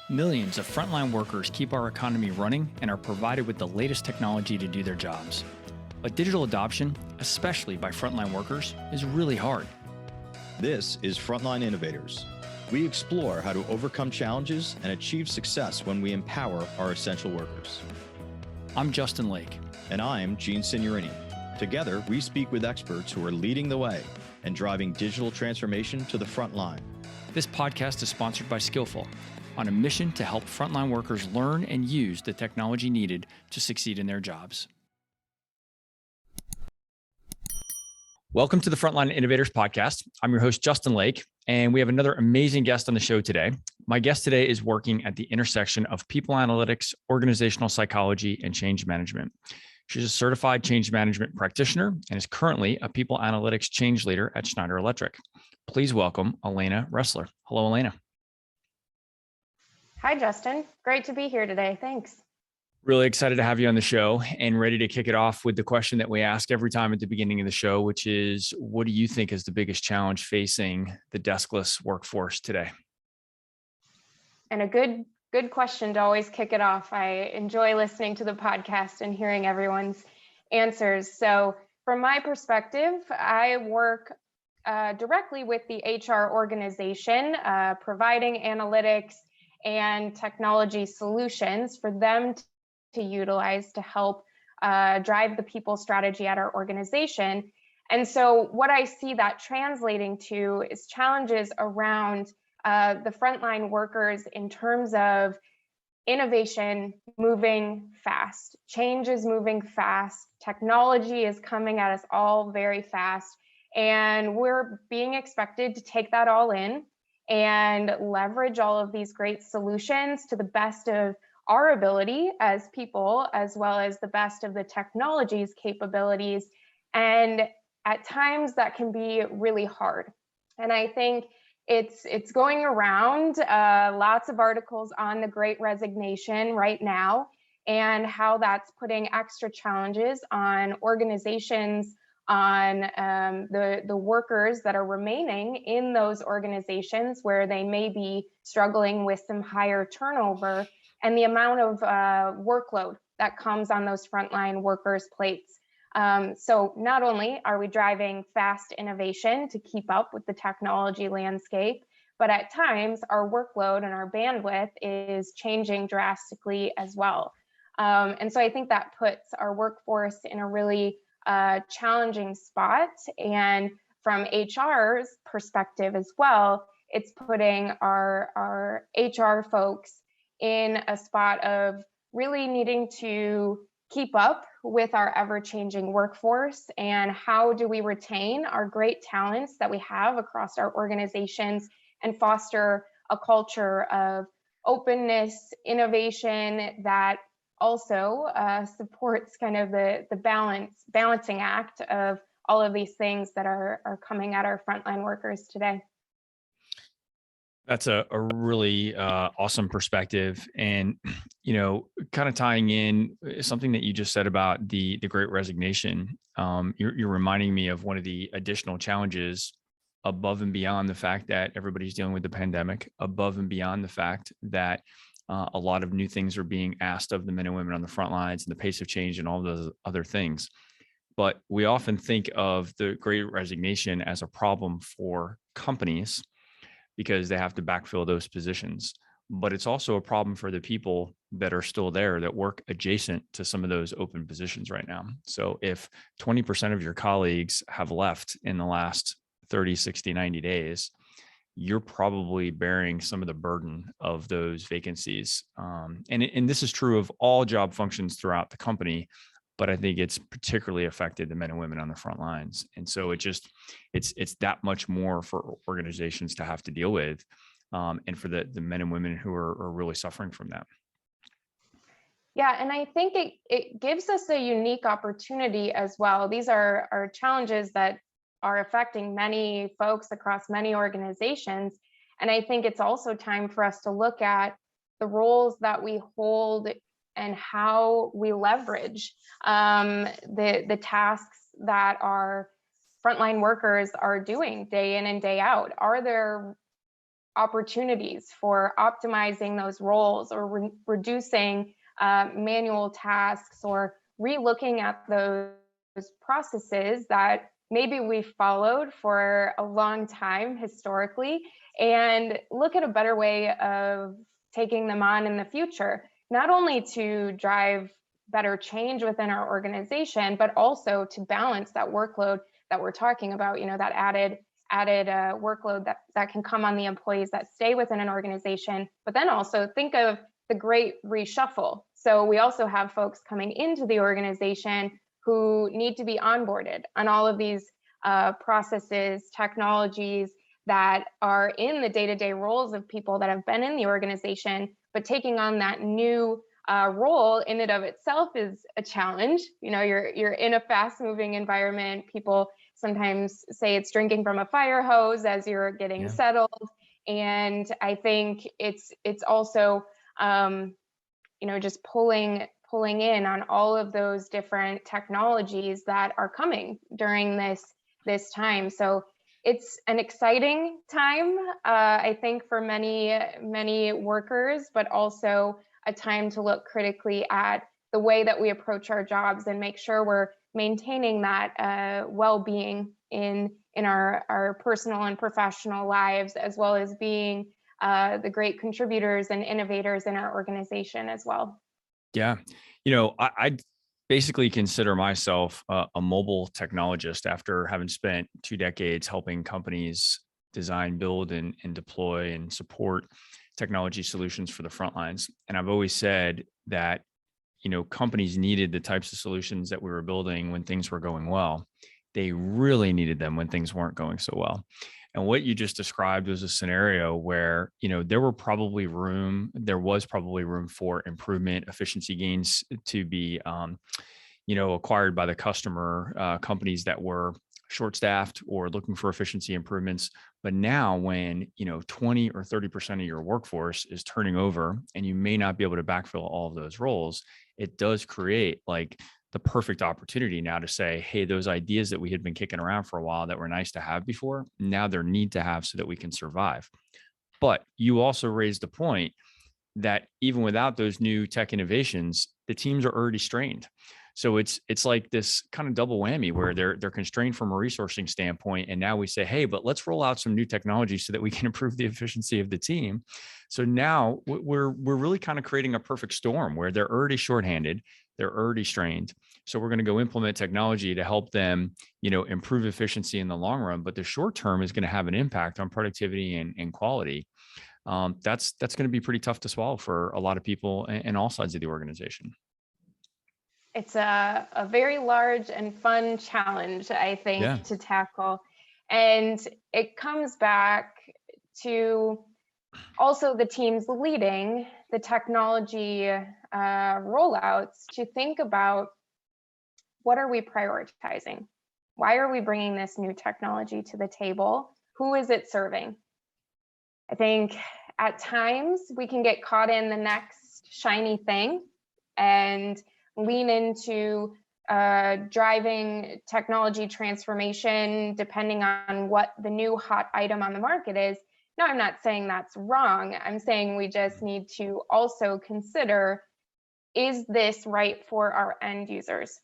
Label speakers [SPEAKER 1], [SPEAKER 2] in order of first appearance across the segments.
[SPEAKER 1] Millions of frontline workers keep our economy running and are provided with the latest technology to do their jobs. But digital adoption, especially by frontline workers, is really hard.
[SPEAKER 2] This is Frontline Innovators. We explore how to overcome challenges and achieve success when we empower our essential workers.
[SPEAKER 1] I'm Justin Lake.
[SPEAKER 2] And I'm Gene Signorini. Together, we speak with experts who are leading the way and driving digital transformation to the front line.
[SPEAKER 1] This podcast is sponsored by Skillful, on a mission to help frontline workers learn and use the technology needed to succeed in their jobs. Welcome to the Frontline Innovators podcast. I'm your host, Justin Lake, and we have another amazing guest on the show today. My guest today is working at the intersection of people analytics, organizational psychology, and change management. She's a certified change management practitioner and is currently a people analytics change leader at Schneider Electric. Please welcome Alanna Roesler. Hello, Alanna.
[SPEAKER 3] Hi, Justin. Great to be here today. Thanks.
[SPEAKER 1] Really excited to have you on the show and ready to kick it off with the question that we ask every time at the beginning of the show, which is, what do you think is the biggest challenge facing the deskless workforce today?
[SPEAKER 3] And a good question to always kick it off. I enjoy listening to the podcast and hearing everyone's answers. So from my perspective, I work directly with the HR organization, providing analytics and technology solutions for them to utilize to help drive the people strategy at our organization. And so what I see that translating to is challenges around the frontline workers in terms of innovation moving fast. Change is moving fast. Technology is coming at us all very fast. And we're being expected to take that all in and leverage all of these great solutions to the best of our ability as people, as well as the best of the technology's capabilities. And at times that can be really hard. And I think it's going around lots of articles on the Great Resignation right now and how that's putting extra challenges on organizations, on the workers that are remaining in those organizations where they may be struggling with some higher turnover and the amount of workload that comes on those frontline workers' plates. So not only are we driving fast innovation to keep up with the technology landscape, but at times our workload and our bandwidth is changing drastically as well. And so I think that puts our workforce in a really challenging spot. And from HR's perspective as well, it's putting our HR folks in a spot of really needing to keep up with our ever-changing workforce and how do we retain our great talents that we have across our organizations and foster a culture of openness, innovation that also supports kind of the balancing act of all of these things that are coming at our frontline workers today.
[SPEAKER 1] That's a really awesome perspective. And, kind of tying in something that you just said about the Great Resignation, you're reminding me of one of the additional challenges above and beyond the fact that everybody's dealing with the pandemic, above and beyond the fact that a lot of new things are being asked of the men and women on the front lines and the pace of change and all those other things. But we often think of the Great Resignation as a problem for companies because they have to backfill those positions. But it's also a problem for the people that are still there that work adjacent to some of those open positions right now. So if 20% of your colleagues have left in the last 30, 60, 90 days, you're probably bearing some of the burden of those vacancies. And this is true of all job functions throughout the company, but I think it's particularly affected the men and women on the front lines. And so it's that much more for organizations to have to deal with, and for the men and women who are really suffering from that.
[SPEAKER 3] Yeah, and I think it gives us a unique opportunity as well. These are challenges that are affecting many folks across many organizations. And I think it's also time for us to look at the roles that we hold and how we leverage the tasks that our frontline workers are doing day in and day out. Are there opportunities for optimizing those roles, or reducing manual tasks, or re-looking at those processes that maybe we've followed for a long time historically, and look at a better way of taking them on in the future, not only to drive better change within our organization, but also to balance that workload that we're talking about, that added workload that can come on the employees that stay within an organization. But then also think of the great reshuffle. So we also have folks coming into the organization who need to be onboarded on all of these processes, technologies that are in the day-to-day roles of people that have been in the organization, but taking on that new role in and of itself is a challenge. You're in a fast-moving environment. People sometimes say it's drinking from a fire hose as you're getting settled. And I think it's also just pulling in on all of those different technologies that are coming during this time. So it's an exciting time, I think, for many workers, but also a time to look critically at the way that we approach our jobs and make sure we're maintaining that well-being in our personal and professional lives, as well as being the great contributors and innovators in our organization as well.
[SPEAKER 1] Yeah. I basically consider myself a mobile technologist after having spent 2 decades helping companies design, build, and deploy and support technology solutions for the front lines. And I've always said that, companies needed the types of solutions that we were building when things were going well. They really needed them when things weren't going so well. And what you just described was a scenario where, there was probably room for improvement, efficiency gains to be, acquired by the customer, companies that were short-staffed or looking for efficiency improvements. But now when, 20 or 30% of your workforce is turning over and you may not be able to backfill all of those roles, it does create like the perfect opportunity now to say, hey, those ideas that we had been kicking around for a while that were nice to have before, now they're need to have so that we can survive. But you also raised the point that even without those new tech innovations, the teams are already strained. So it's like this kind of double whammy where they're constrained from a resourcing standpoint. And now we say, hey, but let's roll out some new technology so that we can improve the efficiency of the team. So now we're really kind of creating a perfect storm where they're already shorthanded, they're already strained. So we're going to go implement technology to help them, improve efficiency in the long run. But the short term is going to have an impact on productivity and quality. That's going to be pretty tough to swallow for a lot of people in all sides of the organization.
[SPEAKER 3] It's a very large and fun challenge, I think, to tackle. And it comes back to also the teams leading the technology rollouts to think about, what are we prioritizing? Why are we bringing this new technology to the table? Who is it serving? I think at times we can get caught in the next shiny thing and lean into driving technology transformation depending on what the new hot item on the market is. No, I'm not saying that's wrong. I'm saying we just need to also consider, is this right for our end users,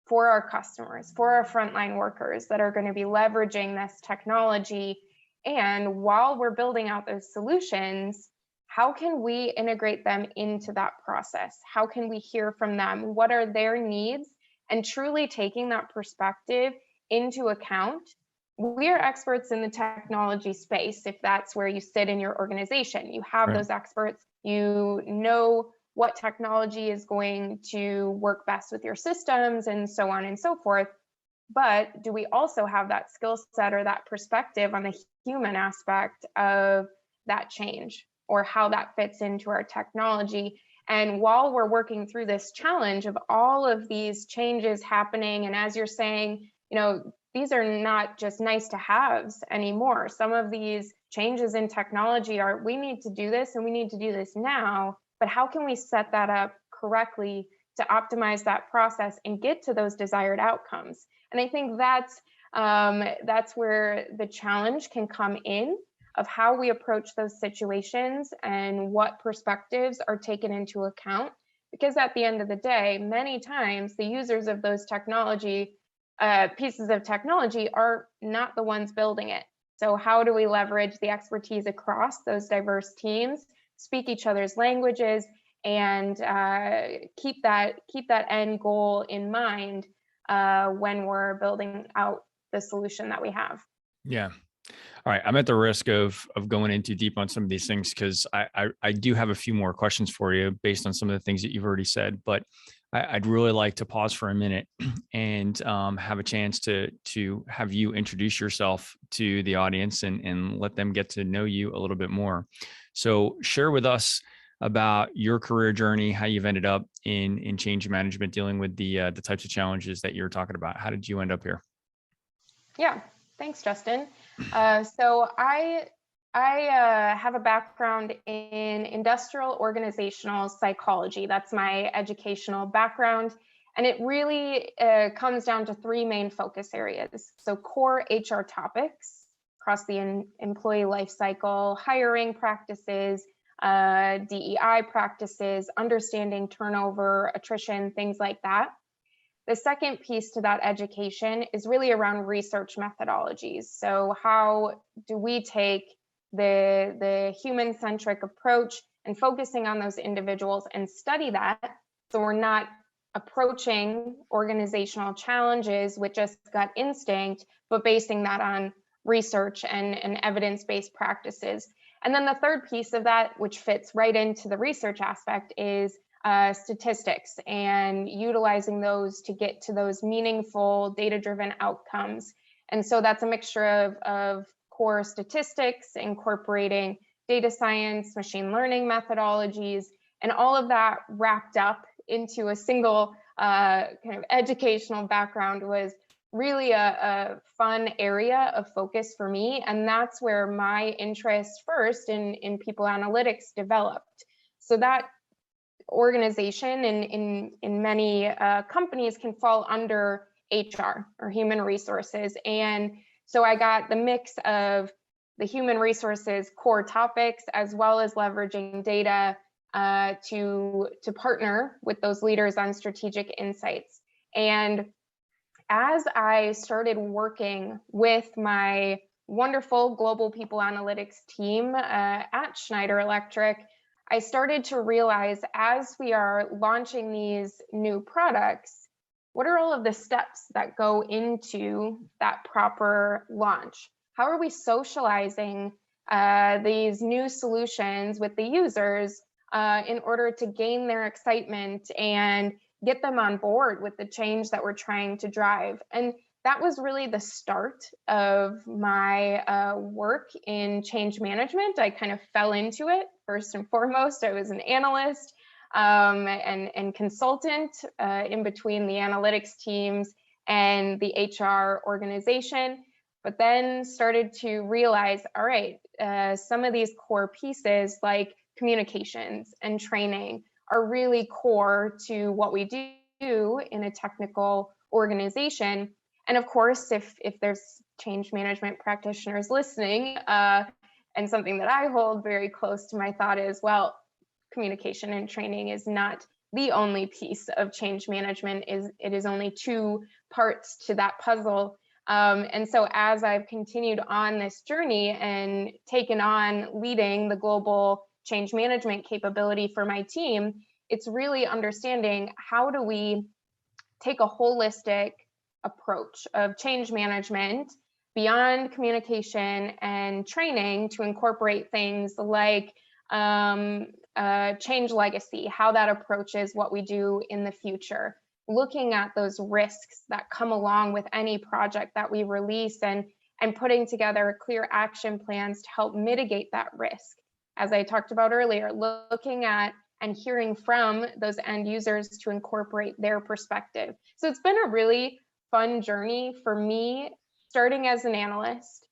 [SPEAKER 3] for our customers, for our frontline workers that are going to be leveraging this technology? And while we're building out those solutions, how can we integrate them into that process? How can we hear from them? What are their needs? And truly taking that perspective into account. We are experts in the technology space. If that's where you sit in your organization, you have those experts, you know what technology is going to work best with your systems and so on and so forth. But do we also have that skill set or that perspective on the human aspect of that change, or how that fits into our technology? And while we're working through this challenge of all of these changes happening, and as you're saying, these are not just nice to haves anymore. Some of these changes in technology are, we need to do this and we need to do this now, but how can we set that up correctly to optimize that process and get to those desired outcomes? And I think that's where the challenge can come in of how we approach those situations and what perspectives are taken into account. Because at the end of the day, many times the users of those pieces of technology are not the ones building it. So how do we leverage the expertise across those diverse teams, speak each other's languages, and keep that end goal in mind when we're building out the solution that we have?
[SPEAKER 1] Yeah. All right. I'm at the risk of going in too deep on some of these things because I do have a few more questions for you based on some of the things that you've already said, but I'd really like to pause for a minute and have a chance to have you introduce yourself to the audience and let them get to know you a little bit more. So share with us about your career journey, how you've ended up in change management, dealing with the types of challenges that you're talking about. How did you end up here?
[SPEAKER 3] Yeah, thanks, Justin. So I have a background in industrial organizational psychology. That's my educational background. And it really comes down to three main focus areas. So core HR topics across the employee life cycle, hiring practices, DEI practices, understanding turnover, attrition, things like that. The second piece to that education is really around research methodologies. So how do we take the human-centric approach and focusing on those individuals and study that, so we're not approaching organizational challenges with just gut instinct, but basing that on research and evidence-based practices. And then the third piece of that, which fits right into the research aspect, is statistics and utilizing those to get to those meaningful data-driven outcomes. And so that's a mixture of core statistics, incorporating data science, machine learning methodologies, and all of that wrapped up into a single kind of educational background was really a fun area of focus for me. And that's where my interest first in people analytics developed. So that organization in many companies can fall under HR or human resources. And so I got the mix of the human resources core topics, as well as leveraging data to partner with those leaders on strategic insights. And as I started working with my wonderful global people analytics team at Schneider Electric, I started to realize, as we are launching these new products, what are all of the steps that go into that proper launch? How are we socializing these new solutions with the users in order to gain their excitement and get them on board with the change that we're trying to drive? And that was really the start of my work in change management. I kind of fell into it first and foremost. I was an analyst and consultant in between the analytics teams and the HR organization, but then started to realize, all right, some of these core pieces like communications and training are really core to what we do in a technical organization. And of course, if there's change management practitioners listening, and something that I hold very close to my thought is, well, communication and training is not the only piece of change management. It is only two parts to that puzzle. And so as I've continued on this journey and taken on leading the global change management capability for my team, it's really understanding, how do we take a holistic approach of change management beyond communication and training to incorporate things like change legacy, how that approaches what we do in the future, looking at those risks that come along with any project that we release, and putting together clear action plans to help mitigate that risk. As I talked about earlier, looking at and hearing from those end users to incorporate their perspective. So it's been a really fun journey for me, starting as an analyst,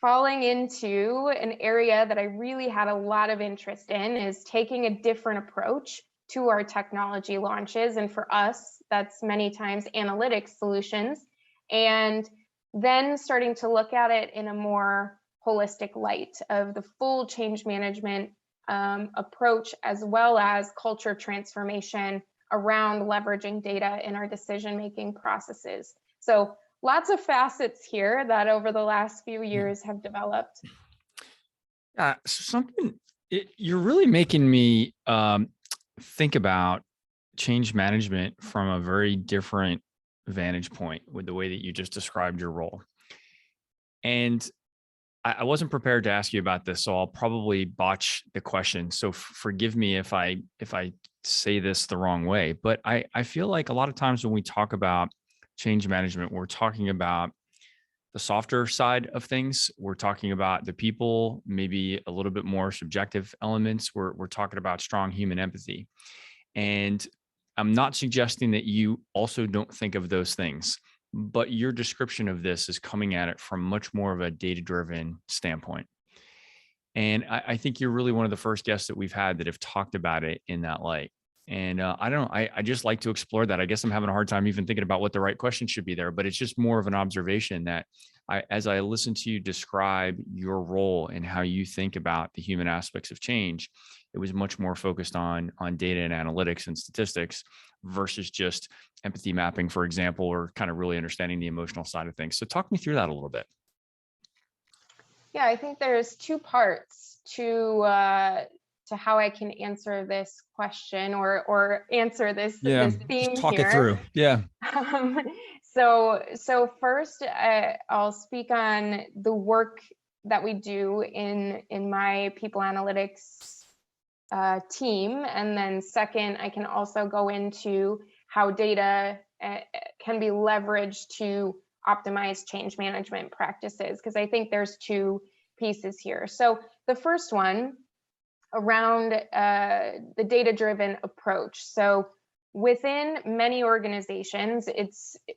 [SPEAKER 3] falling into an area that I really had a lot of interest in, is taking a different approach to our technology launches. And for us, that's many times analytics solutions. And then starting to look at it in a more holistic light of the full change management approach, as well as culture transformation around leveraging data in our decision-making processes. So lots of facets here that over the last few years have developed.
[SPEAKER 1] You're really making me think about change management from a very different vantage point with the way that you just described your role. And I wasn't prepared to ask you about this, so I'll probably botch the question. So forgive me if I say this the wrong way, but I feel like a lot of times when we talk about change management, we're talking about the softer side of things. We're talking about the people, maybe a little bit more subjective elements. We're talking about strong human empathy. And I'm not suggesting that you also don't think of those things, but your description of this is coming at it from much more of a data-driven standpoint. And I think you're really one of the first guests that we've had that have talked about it in that light. And I don't know, I just like to explore that. I guess I'm having a hard time even thinking about what the right question should be there, but it's just more of an observation that as I listen to you describe your role and how you think about the human aspects of change, it was much more focused on data and analytics and statistics versus just empathy mapping, for example, or kind of really understanding the emotional side of things. So talk me through that a little bit.
[SPEAKER 3] Yeah, I think there's two parts to how I can answer this question or answer this theme
[SPEAKER 1] just talk
[SPEAKER 3] here.
[SPEAKER 1] It through. Yeah.
[SPEAKER 3] So first, I'll speak on the work that we do in my people analytics team, and then second, I can also go into how data can be leveraged to optimize change management practices, because I think there's two pieces here. So the first one around the data-driven approach. So within many organizations,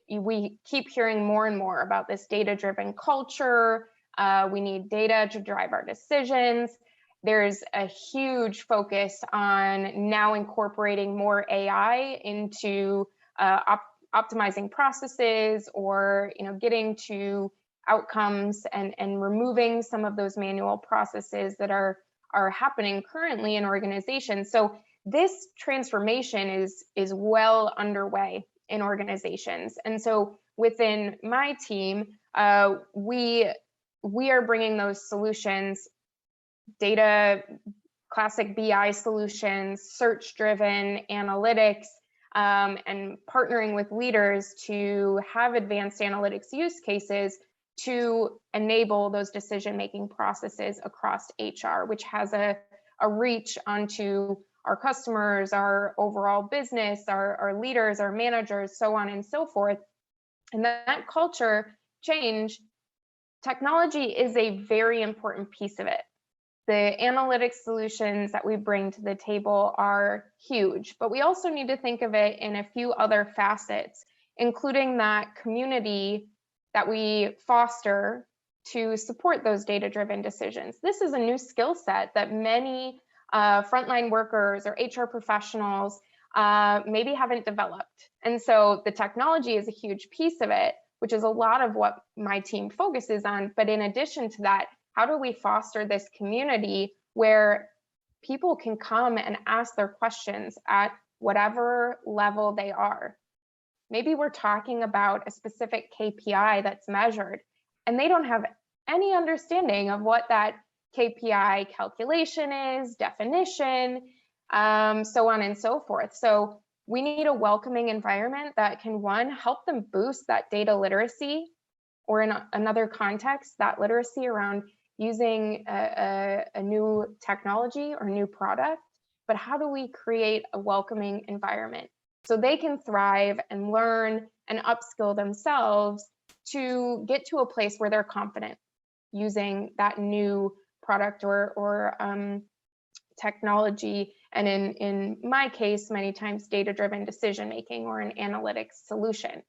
[SPEAKER 3] we keep hearing more and more about this data-driven culture. We need data to drive our decisions. There's a huge focus on now incorporating more AI into optimizing processes, or getting to outcomes and removing some of those manual processes that are happening currently in organizations. So this transformation is well underway in organizations. And so within my team, we are bringing those solutions, data, classic BI solutions, search-driven analytics, and partnering with leaders to have advanced analytics use cases to enable those decision-making processes across HR, which has a reach onto our customers, our overall business, our leaders, our managers, so on and so forth. And that culture change, technology is a very important piece of it. The analytics solutions that we bring to the table are huge, but we also need to think of it in a few other facets, including that community that we foster to support those data-driven decisions. This is a new skill set that many frontline workers or HR professionals maybe haven't developed. And so the technology is a huge piece of it, which is a lot of what my team focuses on. But in addition to that, how do we foster this community where people can come and ask their questions at whatever level they are? Maybe we're talking about a specific KPI that's measured, and they don't have any understanding of what that KPI calculation is, definition, so on and so forth. So we need a welcoming environment that can, one, help them boost that data literacy, or in another context, that literacy around using a new technology or new product. But how do we create a welcoming environment so they can thrive and learn and upskill themselves to get to a place where they're confident using that new product or technology, and in my case, many times data-driven decision-making or an analytics solution.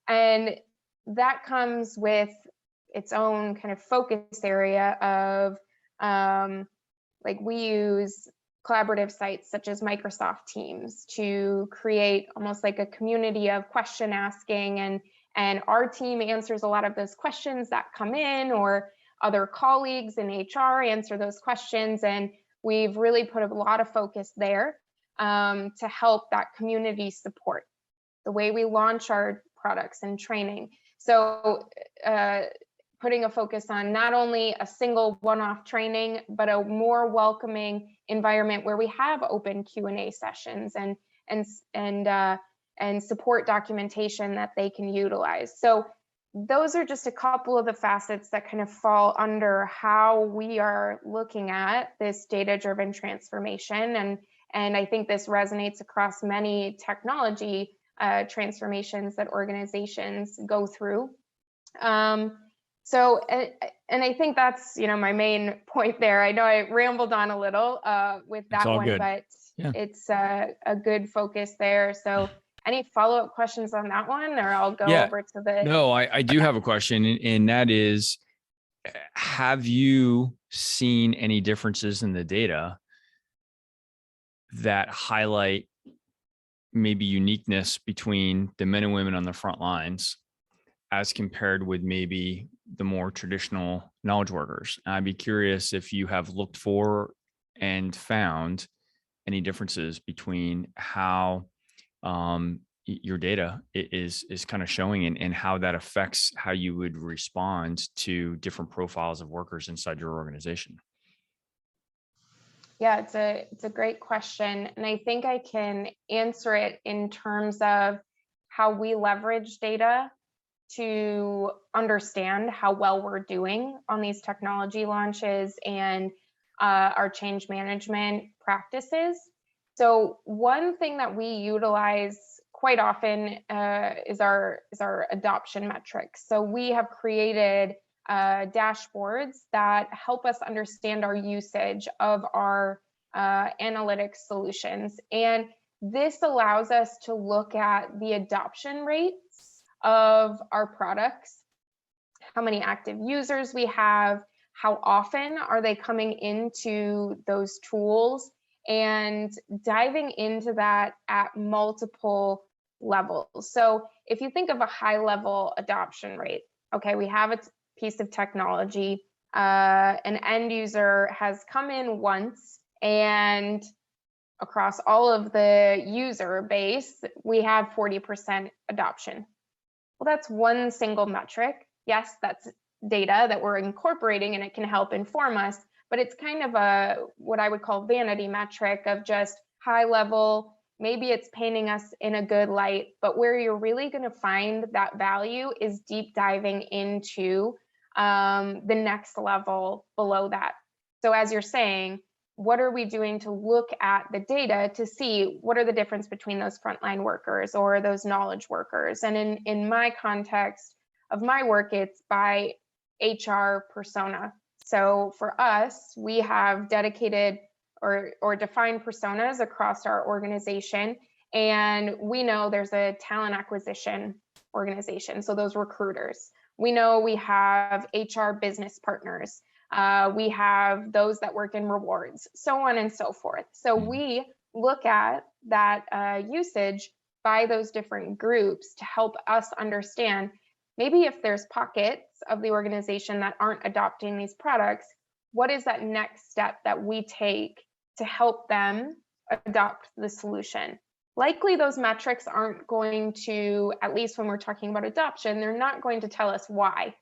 [SPEAKER 3] And that comes with its own kind of focus area of, like, we use collaborative sites such as Microsoft Teams to create almost like a community of question asking, and our team answers a lot of those questions that come in, or other colleagues in HR answer those questions. And we've really put a lot of focus there to help that community support the way we launch our products and training. So putting a focus on not only a single one-off training, but a more welcoming environment where we have open Q&A sessions and support documentation that they can utilize. So those are just a couple of the facets that kind of fall under how we are looking at this data-driven transformation. And I think this resonates across many technology transformations that organizations go through. So, and I think that's, my main point there. I know I rambled on a little with that one,
[SPEAKER 1] good.
[SPEAKER 3] But
[SPEAKER 1] yeah.
[SPEAKER 3] It's a good focus there. So any follow-up questions on that one, or I'll go over to the...
[SPEAKER 1] No, I do have a question, and that is, have you seen any differences in the data that highlight maybe uniqueness between the men and women on the front lines as compared with maybe the more traditional knowledge workers? I'd be curious if you have looked for and found any differences between how your data is kind of showing and how that affects how you would respond to different profiles of workers inside your organization.
[SPEAKER 3] Yeah, it's a great question. And I think I can answer it in terms of how we leverage data to understand how well we're doing on these technology launches and our change management practices. So one thing that we utilize quite often is our adoption metrics. So we have created dashboards that help us understand our usage of our analytics solutions. And this allows us to look at the adoption rates of our products, how many active users we have, how often are they coming into those tools, and diving into that at multiple levels. So if you think of a high level adoption rate, okay, we have a piece of technology, an end user has come in once, and across all of the user base, we have 40% adoption. Well, that's one single metric. Yes, that's data that we're incorporating and it can help inform us, but it's kind of what I would call vanity metric of just high level. Maybe it's painting us in a good light, but where you're really going to find that value is deep diving into the next level below that. So as you're saying, what are we doing to look at the data to see what are the difference between those frontline workers or those knowledge workers? And in my context of my work, it's by HR persona. So for us, we have dedicated or defined personas across our organization. And we know there's a talent acquisition organization, so those recruiters. We know we have HR business partners. We have those that work in rewards, so on and so forth. So we look at that usage by those different groups to help us understand maybe if there's pockets of the organization that aren't adopting these products, what is that next step that we take to help them adopt the solution? Likely those metrics aren't going to, at least when we're talking about adoption, they're not going to tell us why,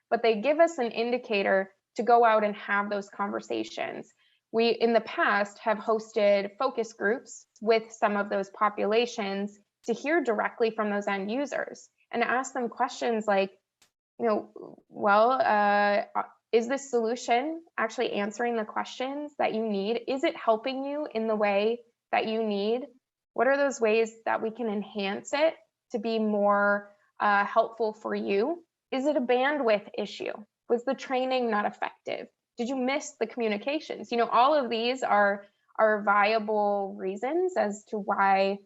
[SPEAKER 3] but they give us an indicator to go out and have those conversations. We, in the past, have hosted focus groups with some of those populations to hear directly from those end users and ask them questions like, is this solution actually answering the questions that you need? Is it helping you in the way that you need? What are those ways that we can enhance it to be more helpful for you? Is it a bandwidth issue? Was the training not effective? Did you miss the communications? All of these are viable reasons as to why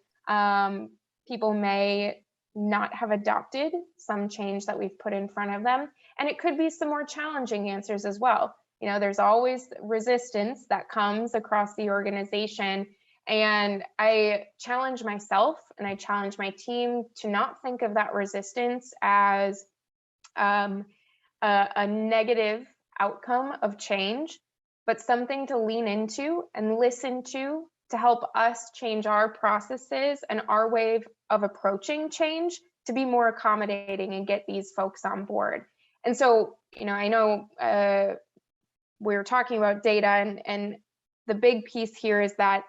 [SPEAKER 3] people may not have adopted some change that we've put in front of them. And it could be some more challenging answers as well. There's always resistance that comes across the organization. And I challenge myself and I challenge my team to not think of that resistance as a negative outcome of change, but something to lean into and listen to help us change our processes and our way of approaching change to be more accommodating and get these folks on board. And so, I know we were talking about data, and the big piece here is that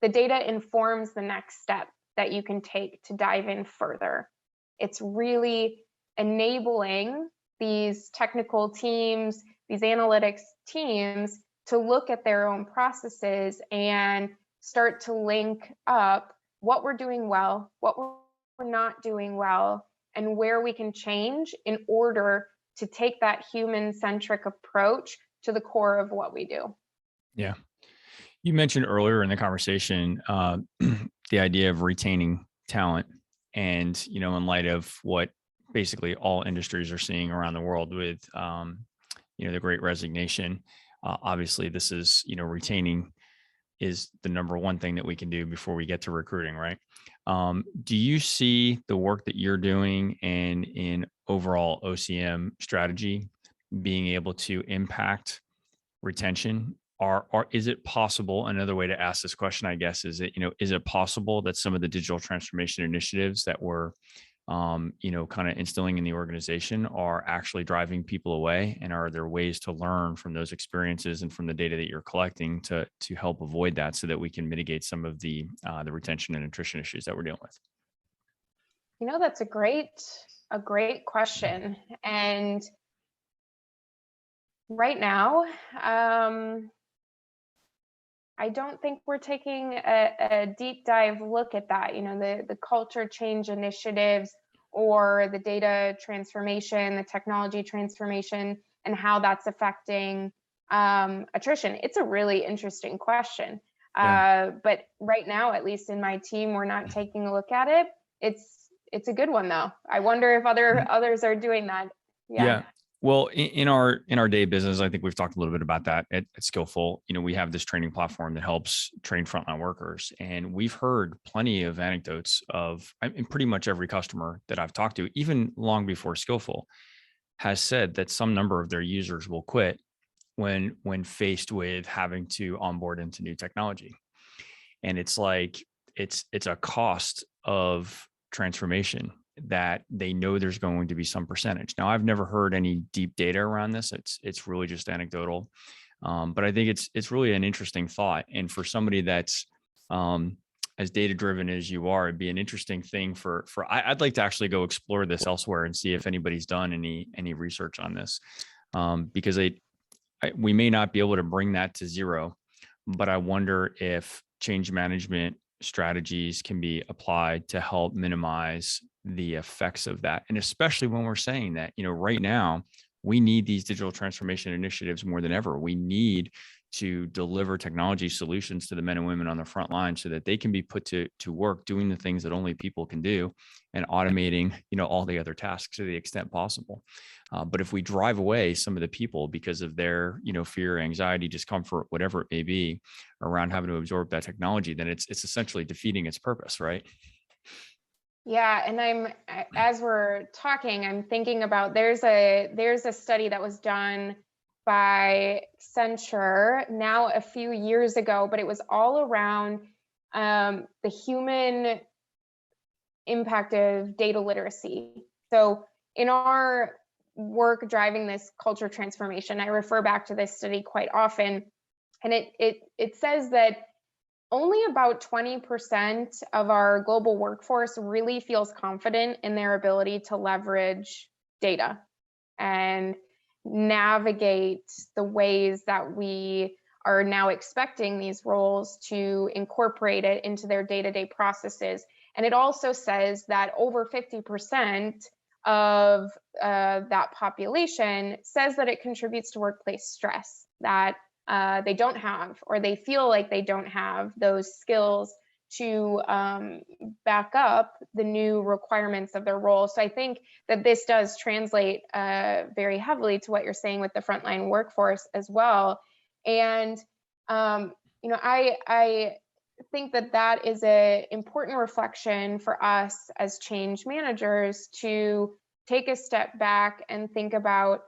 [SPEAKER 3] the data informs the next step that you can take to dive in further. It's really enabling these technical teams, these analytics teams, to look at their own processes and start to link up what we're doing well, what we're not doing well, and where we can change in order to take that human-centric approach to the core of what we do.
[SPEAKER 1] Yeah. You mentioned earlier in the conversation the idea of retaining talent, and in light of what basically all industries are seeing around the world with the Great Resignation, obviously this is retaining is the number one thing that we can do before we get to recruiting, right? Do you see the work that you're doing and in overall OCM strategy being able to impact retention? Or is it possible? Another way to ask this question, I guess, is it possible that some of the digital transformation initiatives that we're kind of instilling in the organization are actually driving people away? And are there ways to learn from those experiences and from the data that you're collecting to help avoid that, so that we can mitigate some of the retention and attrition issues that we're dealing with?
[SPEAKER 3] That's a great question. And right now, I don't think we're taking a deep dive look at that. The culture change initiatives or the data transformation, the technology transformation, and how that's affecting attrition. It's a really interesting question.
[SPEAKER 1] Yeah.
[SPEAKER 3] But right now, at least in my team, we're not taking a look at it. It's a good one though. I wonder if others are doing that.
[SPEAKER 1] Yeah. Well, in our day business, I think we've talked a little bit about that at Skillful. We have this training platform that helps train frontline workers, and we've heard plenty of anecdotes of, pretty much every customer that I've talked to, even long before Skillful, has said that some number of their users will quit when faced with having to onboard into new technology. And it's like it's a cost of transformation that they know there's going to be some percentage. Now, I've never heard any deep data around this. It's really just anecdotal, but I think it's really an interesting thought. And for somebody that's as data driven as you are, it'd be an interesting thing for I'd like to actually go explore this elsewhere and see if anybody's done any research on this, because we may not be able to bring that to zero, but I wonder if change management strategies can be applied to help minimize the effects of that. And especially when we're saying that, right now, we need these digital transformation initiatives more than ever. We need to deliver technology solutions to the men and women on the front line so that they can be put to work doing the things that only people can do, and automating, all the other tasks to the extent possible. But if we drive away some of the people because of their, fear, anxiety, discomfort, whatever it may be, around having to absorb that technology, then it's essentially defeating its purpose, right?
[SPEAKER 3] Yeah, and as we're talking, I'm thinking about there's a study that was done by Accenture now a few years ago, but it was all around the human impact of data literacy. So in our work driving this culture transformation, I refer back to this study quite often, and it says that only about 20% of our global workforce really feels confident in their ability to leverage data and navigate the ways that we are now expecting these roles to incorporate it into their day-to-day processes. And it also says that over 50% of that population says that it contributes to workplace stress, that they don't have, or they feel like they don't have those skills to back up the new requirements of their role. So I think that this does translate very heavily to what you're saying with the frontline workforce as well. And I think that is an important reflection for us as change managers to take a step back and think about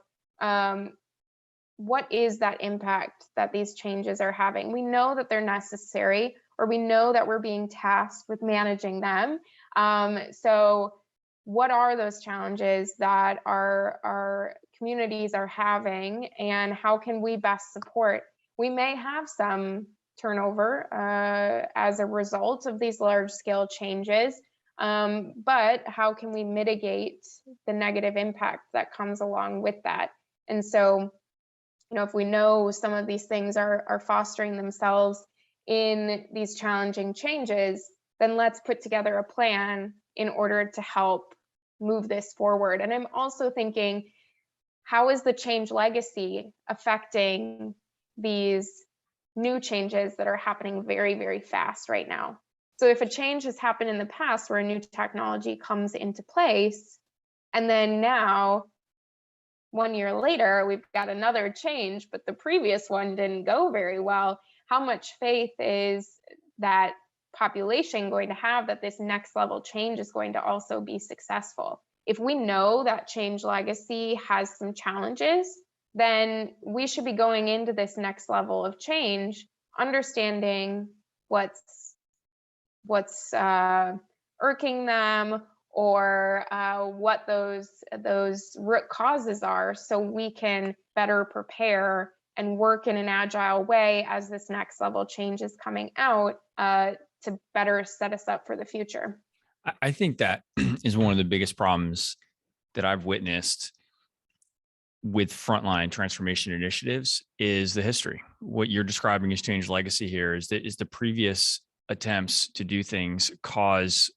[SPEAKER 3] what is that impact that these changes are having? We know that they're necessary, or we know that we're being tasked with managing them. So what are those challenges that our communities are having, and how can we best support? We may have some turnover as a result of these large scale changes, but how can we mitigate the negative impact that comes along with that? And so, if we know some of these things are fostering themselves in these challenging changes, then let's put together a plan in order to help move this forward. And I'm also thinking, how is the change legacy affecting these new changes that are happening very, very fast right now? So if a change has happened in the past where a new technology comes into place, and then now 1 year later, we've got another change, but the previous one didn't go very well, how much faith is that population going to have that this next level change is going to also be successful? If we know that change legacy has some challenges, then we should be going into this next level of change, understanding what's irking them, or what those root causes are, so we can better prepare and work in an agile way as this next level change is coming out, to better set us up for the future.
[SPEAKER 1] I think that is one of the biggest problems that I've witnessed with frontline transformation initiatives is the history. What you're describing as change legacy here is the previous attempts to do things cause,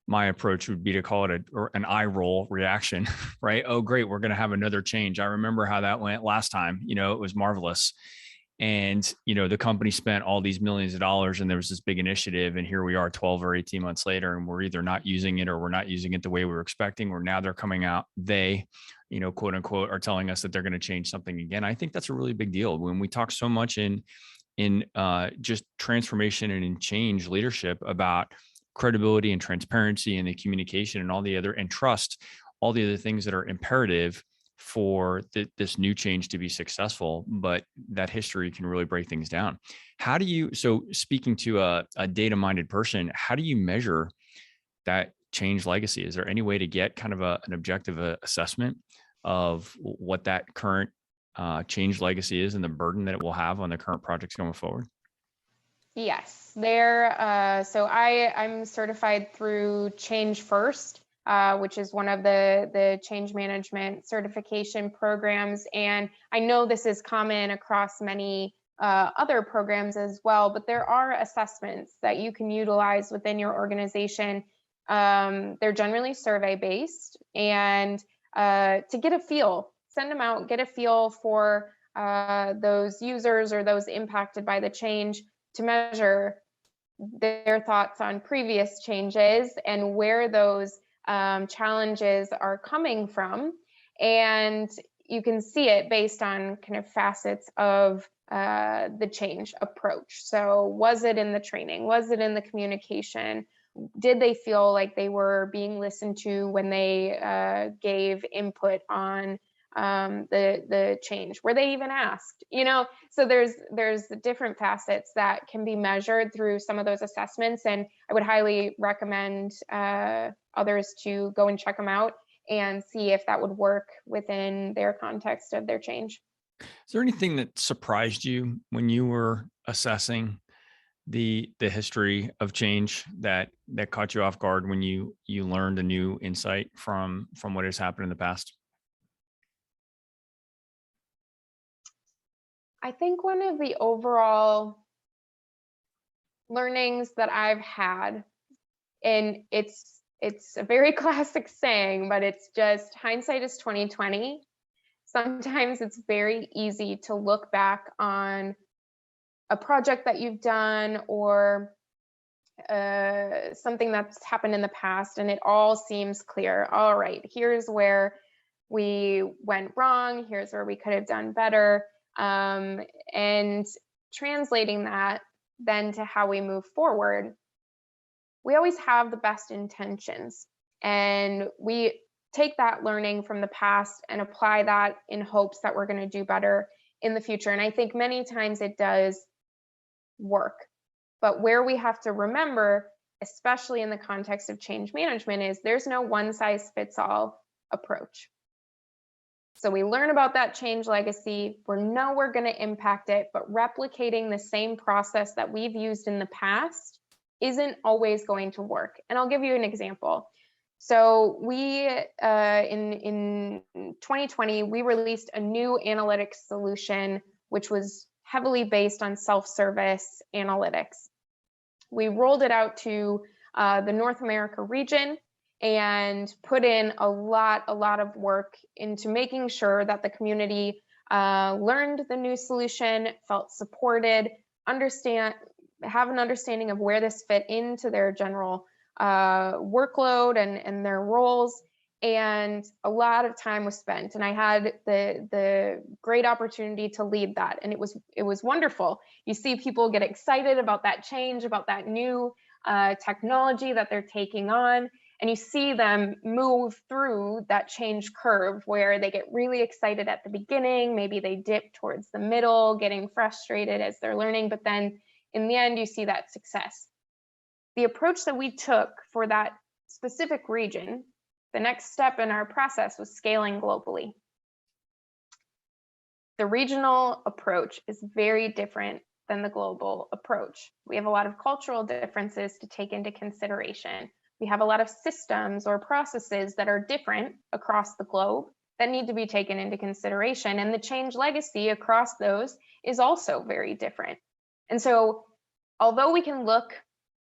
[SPEAKER 1] my approach would be to call it an eye roll reaction, right? Oh, great, we're going to have another change. I remember how that went last time. It was marvelous. And, the company spent all these millions of dollars and there was this big initiative, and here we are 12 or 18 months later, and we're either not using it or we're not using it the way we were expecting, or now they're coming out, quote unquote, are telling us that they're going to change something again. I think that's a really big deal. When we talk so much in just transformation and in change leadership about credibility and transparency and the communication and all the other, and trust, all the other things that are imperative for this new change to be successful, but that history can really break things down. So speaking to a data-minded person, how do you measure that change legacy? Is there any way to get kind of an objective assessment of what that current change legacy is and the burden that it will have on the current projects going forward?
[SPEAKER 3] Yes, so I'm certified through Change First, which is one of the change management certification programs. And I know this is common across many other programs as well, but there are assessments that you can utilize within your organization. They're generally survey-based, and to get a feel, send them out, get a feel for those users or those impacted by the change, to measure their thoughts on previous changes and where those challenges are coming from. And you can see it based on kind of facets of the change approach. So was it in the training? Was it in the communication? Did they feel like they were being listened to when they gave input on the change? Were they even asked? So there's different facets that can be measured through some of those assessments, and I would highly recommend others to go and check them out and see if that would work within their context of their change.
[SPEAKER 1] Is there anything that surprised you when you were assessing the history of change that caught you off guard when you learned a new insight from what has happened in the past?
[SPEAKER 3] I think one of the overall learnings that I've had, and it's a very classic saying, but it's just hindsight is 2020. Sometimes it's very easy to look back on a project that you've done, or something that's happened in the past, and it all seems clear. All right, here's where we went wrong. Here's where we could have done better. And translating that then to how we move forward, we always have the best intentions, and we take that learning from the past and apply that in hopes that we're going to do better in the future. And I think many times it does work. But where we have to remember, especially in the context of change management, is there's no one size fits all approach. So we learn about that change legacy, we know we're going to impact it, but replicating the same process that we've used in the past isn't always going to work. And I'll give you an example. So we, in 2020, we released a new analytics solution, which was heavily based on self-service analytics. We rolled it out to the North America region and put in a lot of work into making sure that the community learned the new solution, felt supported, have an understanding of where this fit into their general workload and their roles. And a lot of time was spent, and I had the great opportunity to lead that, and it was wonderful. You see people get excited about that change, about that new technology that they're taking on, and you see them move through that change curve where they get really excited at the beginning, maybe they dip towards the middle, getting frustrated as they're learning, but then in the end you see that success. The approach that we took for that specific region, the next step in our process was scaling globally. The regional approach is very different than the global approach. We have a lot of cultural differences to take into consideration. We have a lot of systems or processes that are different across the globe that need to be taken into consideration. And the change legacy across those is also very different. And so, although we can look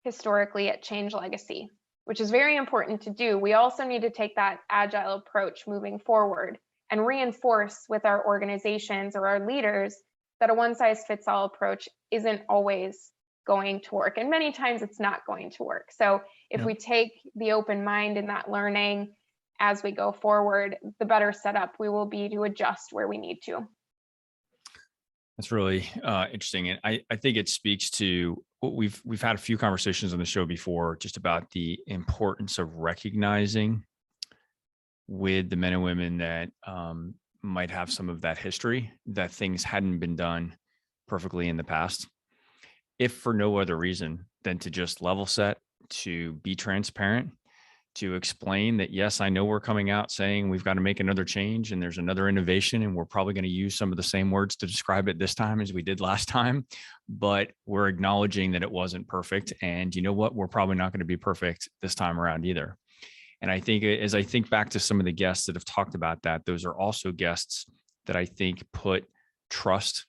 [SPEAKER 3] historically at change legacy, which is very important to do, we also need to take that agile approach moving forward and reinforce with our organizations or our leaders that a one-size-fits-all approach isn't always going to work. And many times it's not going to work. So if we take the open mind in that learning as we go forward, the better setup we will be to adjust where we need to.
[SPEAKER 1] That's really interesting. And I think it speaks to what we've had a few conversations on the show before, just about the importance of recognizing with the men and women that might have some of that history, that things hadn't been done perfectly in the past, if for no other reason than to just level set, to be transparent, to explain that, yes, I know we're coming out saying we've got to make another change and there's another innovation, and we're probably going to use some of the same words to describe it this time as we did last time, but we're acknowledging that it wasn't perfect. And you know what? We're probably not going to be perfect this time around either. And I think as I think back to some of the guests that have talked about that, those are also guests that I think put trust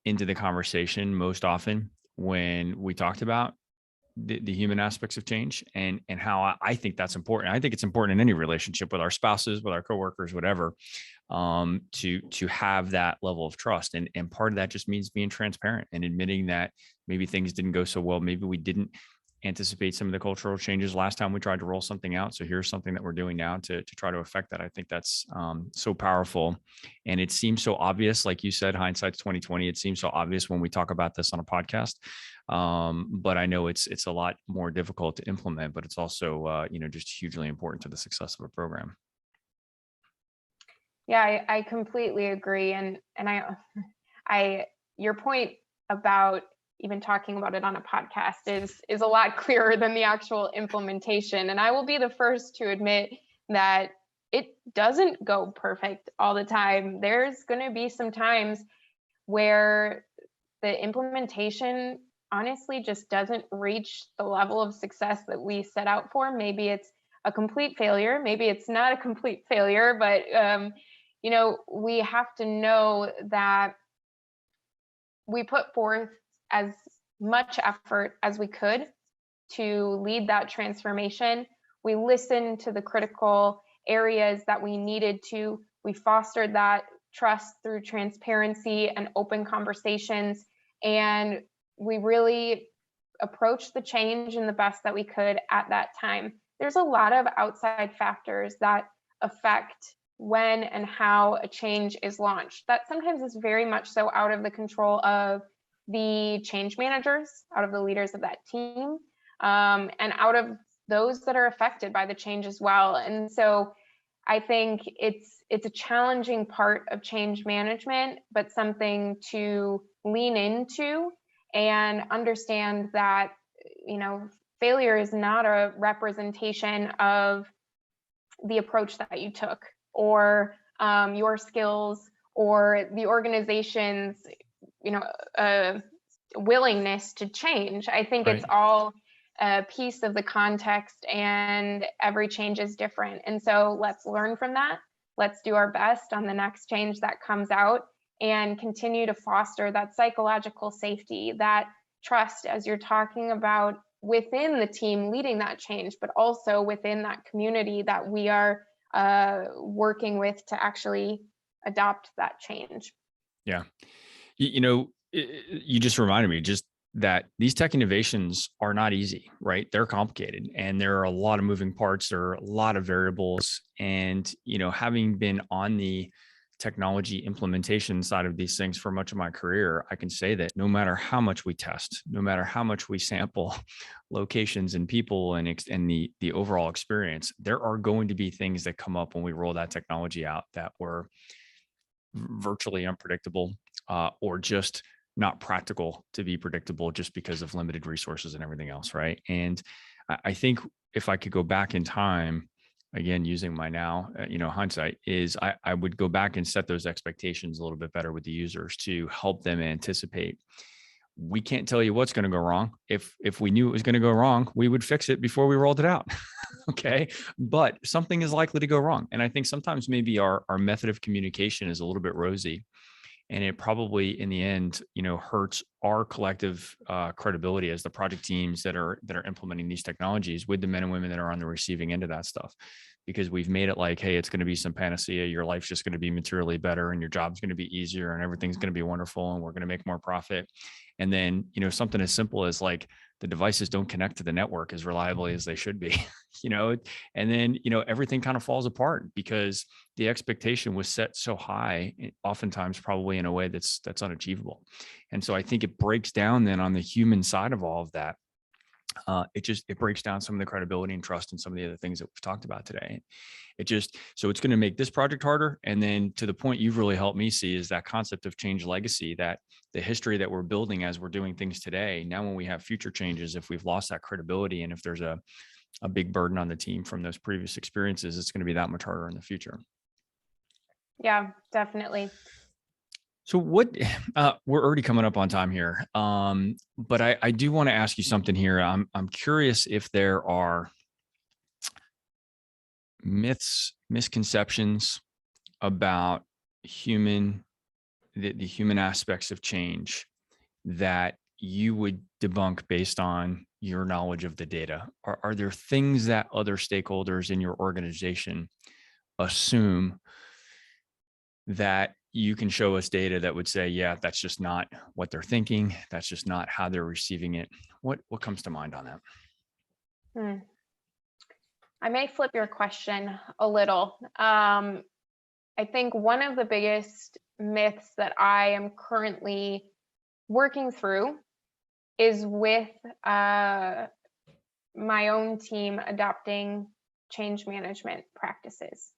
[SPEAKER 1] into the conversation most often when we talked about the human aspects of change, and how I think that's important. I think it's important in any relationship with our spouses, with our coworkers, whatever, to have that level of trust. And part of that just means being transparent and admitting that maybe things didn't go so well. Maybe we didn't anticipate some of the cultural changes last time we tried to roll something out. So here's something that we're doing now to try to affect that. I think that's so powerful. And it seems so obvious, like you said, hindsight's 2020. It seems so obvious when we talk about this on a podcast. But I know it's a lot more difficult to implement, but it's also, just hugely important to the success of a program.
[SPEAKER 3] Yeah, I completely agree. And I your point about even talking about it on a podcast is a lot clearer than the actual implementation. And I will be the first to admit that it doesn't go perfect all the time. There's going to be some times where the implementation honestly just doesn't reach the level of success that we set out for. Maybe it's a complete failure. Maybe it's not a complete failure, but we have to know that we put forth as much effort as we could to lead that transformation. We listened to the critical areas that we needed to. We fostered that trust through transparency and open conversations. And we really approached the change in the best that we could at that time. There's a lot of outside factors that affect when and how a change is launched. That sometimes is very much so out of the control of the change managers, out of the leaders of that team, and out of those that are affected by the change as well. And so I think it's a challenging part of change management, but something to lean into and understand that, failure is not a representation of the approach that you took, or your skills, or the organization's, willingness to change. I think
[SPEAKER 1] Right.
[SPEAKER 3] it's all a piece of the context, and every change is different. And so let's learn from that. Let's do our best on the next change that comes out, and continue to foster that psychological safety, that trust, as you're talking about, within the team leading that change, but also within that community that we are working with to actually adopt that change.
[SPEAKER 1] Yeah. You just reminded me just that these tech innovations are not easy, right? They're complicated, and there are a lot of moving parts. There are a lot of variables. And, having been on the technology implementation side of these things for much of my career, I can say that no matter how much we test, no matter how much we sample locations and people and the overall experience, there are going to be things that come up when we roll that technology out that were virtually unpredictable, or just not practical to be predictable, just because of limited resources and everything else, right? And I think if I could go back in time, again, using my now, hindsight, is I would go back and set those expectations a little bit better with the users to help them anticipate. We can't tell you what's going to go wrong. If we knew it was going to go wrong, we would fix it before we rolled it out. Okay. But something is likely to go wrong. And I think sometimes maybe our method of communication is a little bit rosy, and it probably in the end, hurts our collective credibility as the project teams that are implementing these technologies with the men and women that are on the receiving end of that stuff, because we've made it like, hey, it's going to be some panacea. Your life's just going to be materially better, and your job's going to be easier, and everything's going to be wonderful, and we're going to make more profit. And then, something as simple as like the devices don't connect to the network as reliably as they should be, and then, everything kind of falls apart because the expectation was set so high, oftentimes probably in a way that's unachievable. And so I think it breaks down then on the human side of all of that. It breaks down some of the credibility and trust and some of the other things that we've talked about today. So it's going to make this project harder. And then to the point you've really helped me see is that concept of change legacy, that the history that we're building as we're doing things today. Now, when we have future changes, if we've lost that credibility, and if there's a big burden on the team from those previous experiences, it's going to be that much harder in the future.
[SPEAKER 3] Yeah, definitely.
[SPEAKER 1] So we're already coming up on time here. But I do want to ask you something here. I'm curious if there are myths, misconceptions about the human aspects of change that you would debunk based on your knowledge of the data. Are there things that other stakeholders in your organization assume that you can show us data that would say, yeah, that's just not what they're thinking. That's just not how they're receiving it. What comes to mind on that?
[SPEAKER 3] I may flip your question a little. I think one of the biggest myths that I am currently working through is with my own team adopting change management practices,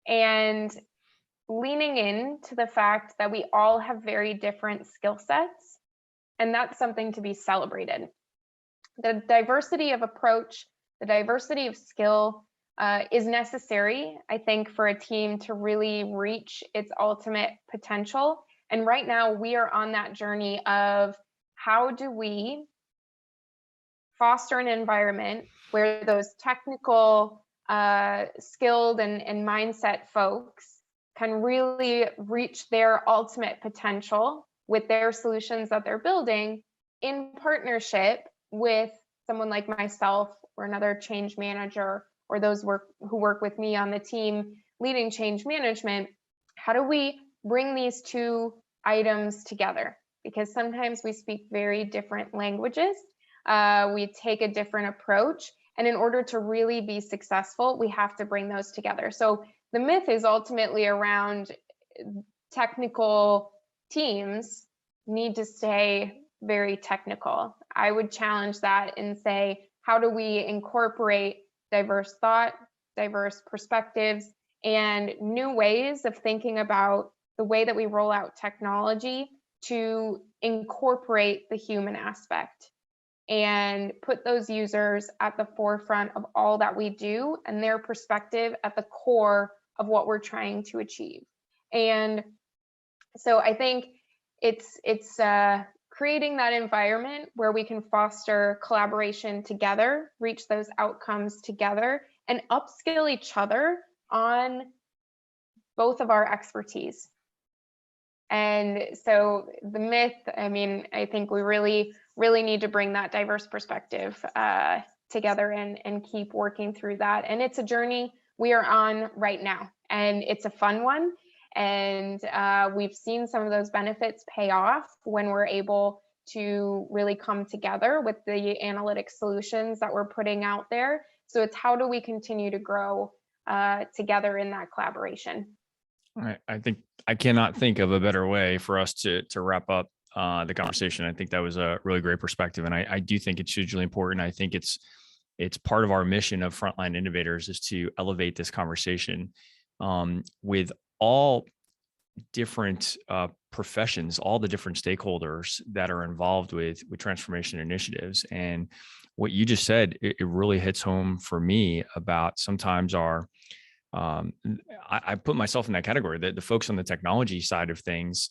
[SPEAKER 3] and leaning into the fact that we all have very different skill sets, and that's something to be celebrated. The diversity of approach, the diversity of skill is necessary, I think, for a team to really reach its ultimate potential. And right now we are on that journey of how do we foster an environment where those technical, skilled and mindset folks can really reach their ultimate potential with their solutions that they're building, in partnership with someone like myself or another change manager, or those who work with me on the team leading change management. How do we bring these two items together? Because sometimes we speak very different languages. We take a different approach. And in order to really be successful, we have to bring those together. So the myth is ultimately around technical teams need to stay very technical. I would challenge that and say, how do we incorporate diverse thought, diverse perspectives, and new ways of thinking about the way that we roll out technology to incorporate the human aspect and put those users at the forefront of all that we do and their perspective at the core of what we're trying to achieve. And so I think it's creating that environment where we can foster collaboration together, reach those outcomes together, and upskill each other on both of our expertise. And so the myth, I mean, I think we really need to bring that diverse perspective together and keep working through that. And it's a journey we are on right now, and it's a fun one. And we've seen some of those benefits pay off when we're able to really come together with the analytic solutions that we're putting out there. So it's how do we continue to grow together in that collaboration?
[SPEAKER 1] All right. I think I cannot think of a better way for us to wrap up the conversation. I think that was a really great perspective. And I do think it's hugely important. I think it's part of our mission of Frontline Innovators is to elevate this conversation with all different professions, all the different stakeholders that are involved with transformation initiatives. And what you just said, it really hits home for me about sometimes our I put myself in that category, that the folks on the technology side of things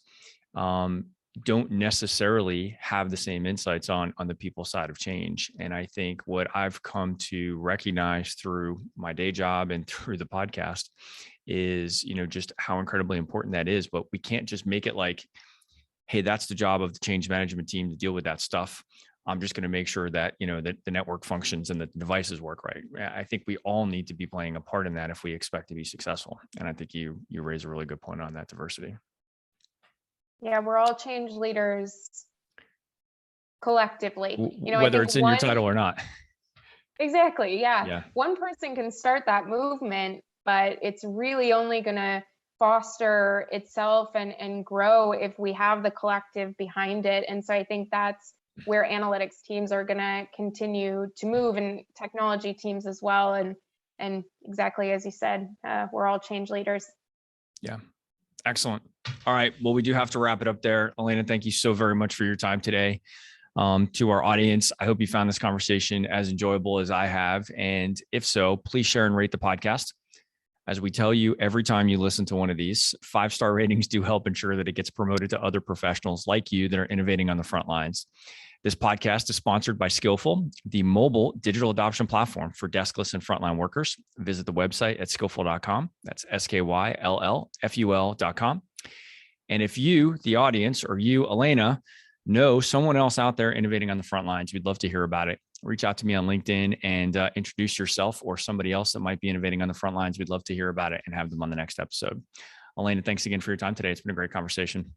[SPEAKER 1] don't necessarily have the same insights on the people side of change. And I think what I've come to recognize through my day job and through the podcast is, just how incredibly important that is. But we can't just make it like, hey, that's the job of the change management team to deal with that stuff. I'm just going to make sure that, that the network functions and the devices work right. I think we all need to be playing a part in that if we expect to be successful. And I think you raise a really good point on that diversity.
[SPEAKER 3] Yeah, we're all change leaders collectively.
[SPEAKER 1] Whether it's in your title or not.
[SPEAKER 3] Exactly. Yeah. One person can start that movement, but it's really only going to foster itself and grow if we have the collective behind it. And so I think that's where analytics teams are going to continue to move, and technology teams as well. And exactly as you said, we're all change leaders.
[SPEAKER 1] Yeah. Excellent. All right. Well, we do have to wrap it up there. Alanna, thank you so very much for your time today. To our audience, I hope you found this conversation as enjoyable as I have. And if so, please share and rate the podcast. As we tell you every time you listen to one of these, 5-star ratings do help ensure that it gets promoted to other professionals like you that are innovating on the front lines. This podcast is sponsored by Skillful, the mobile digital adoption platform for deskless and frontline workers. Visit the website at skillful.com. That's SKYLLFUL.com. And if you, the audience, or you, Alanna, know someone else out there innovating on the front lines, we'd love to hear about it. Reach out to me on LinkedIn and introduce yourself or somebody else that might be innovating on the front lines. We'd love to hear about it and have them on the next episode. Alanna, thanks again for your time today. It's been a great conversation.